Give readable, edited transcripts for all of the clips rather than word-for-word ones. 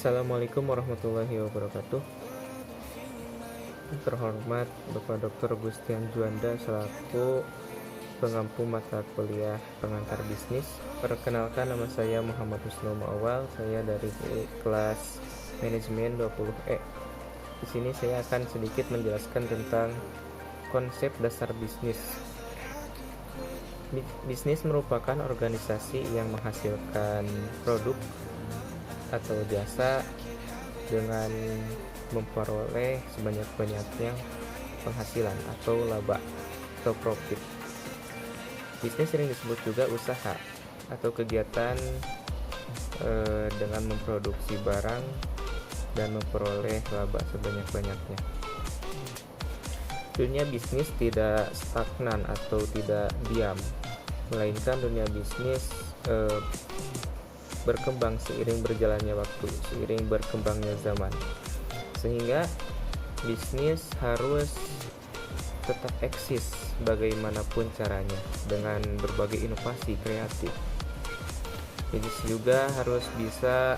Assalamualaikum warahmatullahi wabarakatuh. Terhormat Bapak Dr. Gustian Juanda selaku pengampu mata kuliah pengantar bisnis. Perkenalkan, nama saya Muhammad Husnul Muawwal. Saya dari kelas manajemen 20E. Di sini saya akan sedikit menjelaskan tentang konsep dasar bisnis. Bisnis merupakan organisasi yang menghasilkan produk atau jasa dengan memperoleh sebanyak-banyaknya penghasilan atau laba atau profit. Bisnis sering disebut juga usaha atau kegiatan dengan memproduksi barang dan memperoleh laba sebanyak-banyaknya. Dunia bisnis tidak stagnan atau tidak diam, melainkan dunia bisnis berkembang seiring berjalannya waktu, seiring berkembangnya zaman, sehingga bisnis harus tetap eksis bagaimanapun caranya dengan berbagai inovasi kreatif. Bisnis juga harus bisa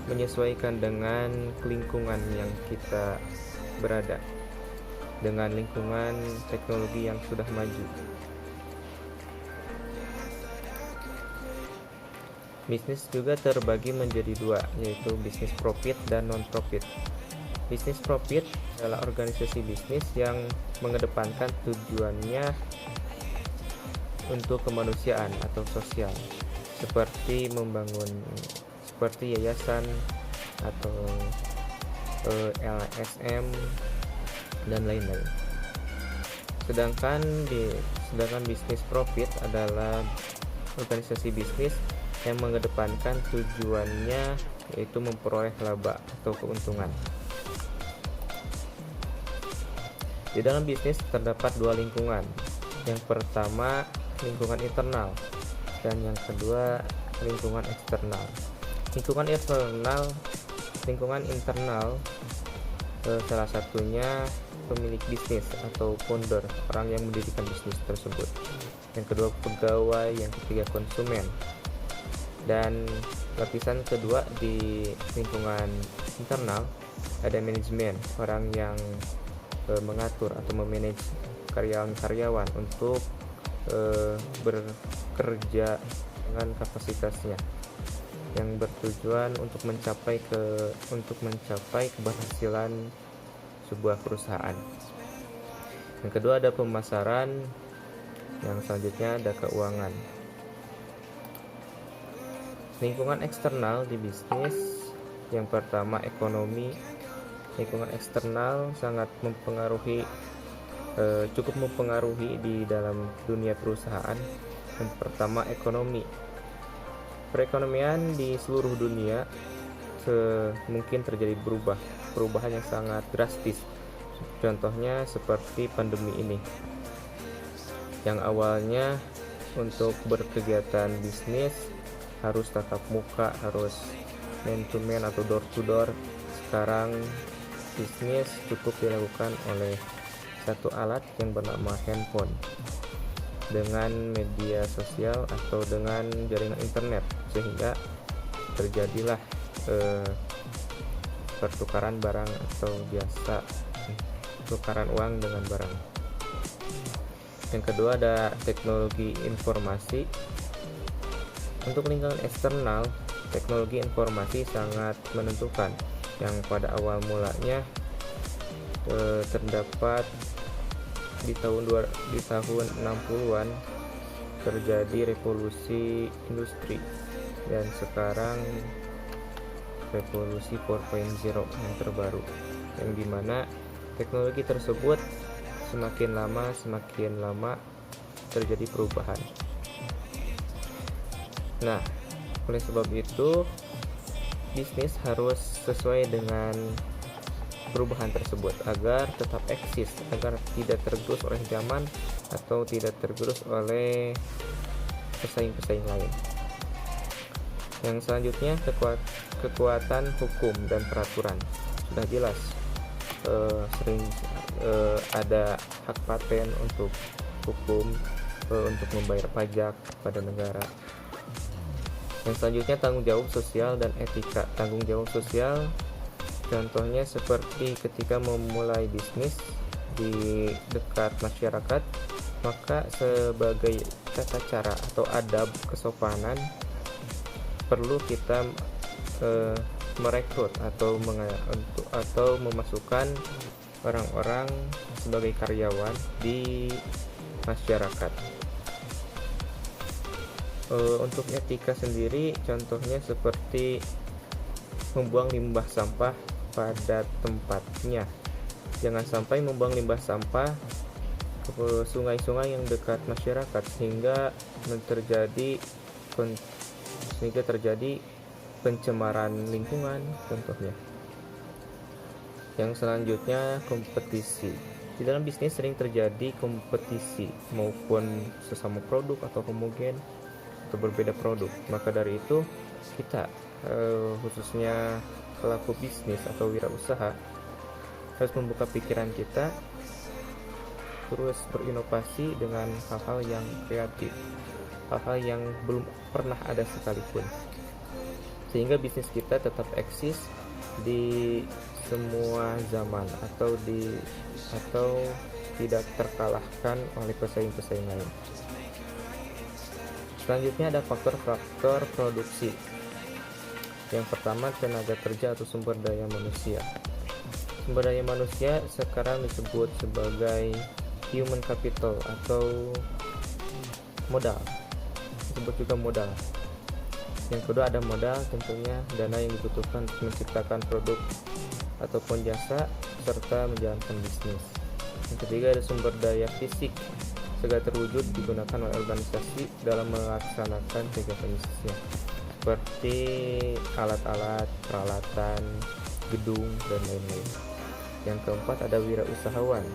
menyesuaikan dengan lingkungan yang kita berada, dengan lingkungan teknologi yang sudah maju. Bisnis juga terbagi menjadi dua, yaitu bisnis profit dan non-profit. Bisnis profit adalah organisasi bisnis yang mengedepankan tujuannya untuk kemanusiaan atau sosial, seperti yayasan atau LSM dan lain-lain. Sedangkan bisnis profit adalah organisasi bisnis yang mengedepankan tujuannya yaitu memperoleh laba atau keuntungan. Di dalam bisnis terdapat dua lingkungan. Yang pertama lingkungan internal dan yang kedua lingkungan eksternal. Lingkungan internal salah satunya pemilik bisnis atau founder, orang yang mendirikan bisnis tersebut. Yang kedua pegawai, yang ketiga konsumen. Dan lapisan kedua di lingkungan internal ada manajemen, orang yang mengatur atau memanage karyawan untuk bekerja dengan kapasitasnya yang bertujuan untuk mencapai keberhasilan sebuah perusahaan. Yang kedua ada pemasaran, yang selanjutnya ada keuangan. Lingkungan eksternal di bisnis, yang pertama ekonomi. Lingkungan eksternal cukup mempengaruhi di dalam dunia perusahaan. Yang pertama ekonomi. Perekonomian di seluruh dunia mungkin terjadi perubahan yang sangat drastis. Contohnya seperti pandemi ini, yang awalnya untuk berkegiatan bisnis harus tatap muka, harus man to man atau door to door. Sekarang bisnis cukup dilakukan oleh satu alat yang bernama handphone dengan media sosial atau dengan jaringan internet, sehingga terjadilah pertukaran barang atau jasa, tukaran uang dengan barang. Yang kedua ada teknologi informasi. Untuk lingkungan eksternal, teknologi informasi sangat menentukan, yang pada awal mulanya terdapat di tahun 60-an terjadi revolusi industri, dan sekarang revolusi 4.0 yang terbaru, yang dimana teknologi tersebut semakin lama terjadi perubahan. Nah, oleh sebab itu bisnis harus sesuai dengan perubahan tersebut agar tetap eksis, agar tidak tergerus oleh zaman atau tidak tergerus oleh pesaing-pesaing lain. Yang selanjutnya kekuatan hukum dan peraturan. Sudah jelas sering ada hak paten untuk hukum, untuk membayar pajak pada negara. Yang selanjutnya tanggung jawab sosial dan etika. Tanggung jawab sosial contohnya seperti ketika memulai bisnis di dekat masyarakat, maka sebagai tata cara atau adab kesopanan perlu kita merekrut atau memasukkan orang-orang sebagai karyawan di masyarakat. Untuk etika sendiri contohnya seperti membuang limbah sampah pada tempatnya. Jangan sampai membuang limbah sampah ke sungai-sungai yang dekat masyarakat sehingga terjadi pencemaran lingkungan contohnya. Yang selanjutnya kompetisi. Di dalam bisnis sering terjadi kompetisi maupun sesama produk atau homogen atau berbeda produk. Maka dari itu kita khususnya pelaku bisnis atau wirausaha harus membuka pikiran kita, terus berinovasi dengan hal-hal yang kreatif, hal-hal yang belum pernah ada sekalipun, sehingga bisnis kita tetap eksis di semua zaman atau tidak terkalahkan oleh pesaing-pesaing lain. Selanjutnya ada faktor-faktor produksi. Yang pertama, tenaga kerja atau sumber daya manusia. Sumber daya manusia sekarang disebut sebagai human capital atau modal. Disebut juga modal. Yang kedua ada modal, tentunya dana yang dibutuhkan untuk menciptakan produk ataupun jasa serta menjalankan bisnis. Yang ketiga ada sumber daya fisik, segala terwujud digunakan oleh organisasi dalam melaksanakan kegiatan bisnisnya, seperti alat-alat, peralatan, gedung, dan lain-lain. Yang keempat ada wirausahawan.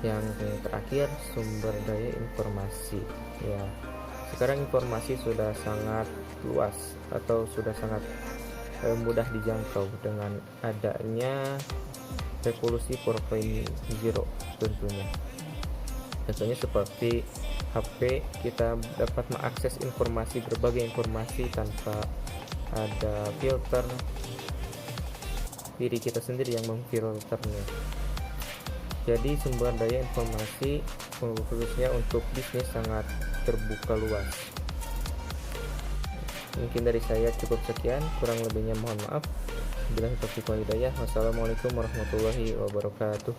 Yang terakhir sumber daya informasi. Ya, sekarang informasi sudah sangat luas atau sudah sangat mudah dijangkau dengan adanya revolusi 4.0 tentunya. Contohnya seperti HP, kita dapat mengakses berbagai informasi tanpa ada filter. Diri kita sendiri yang memfilternya. Jadi sumber daya informasi khususnya untuk bisnis sangat terbuka luas. Mungkin dari saya cukup sekian, kurang lebihnya mohon maaf. Bila taufiq wal hidayah. Wassalamualaikum warahmatullahi wabarakatuh.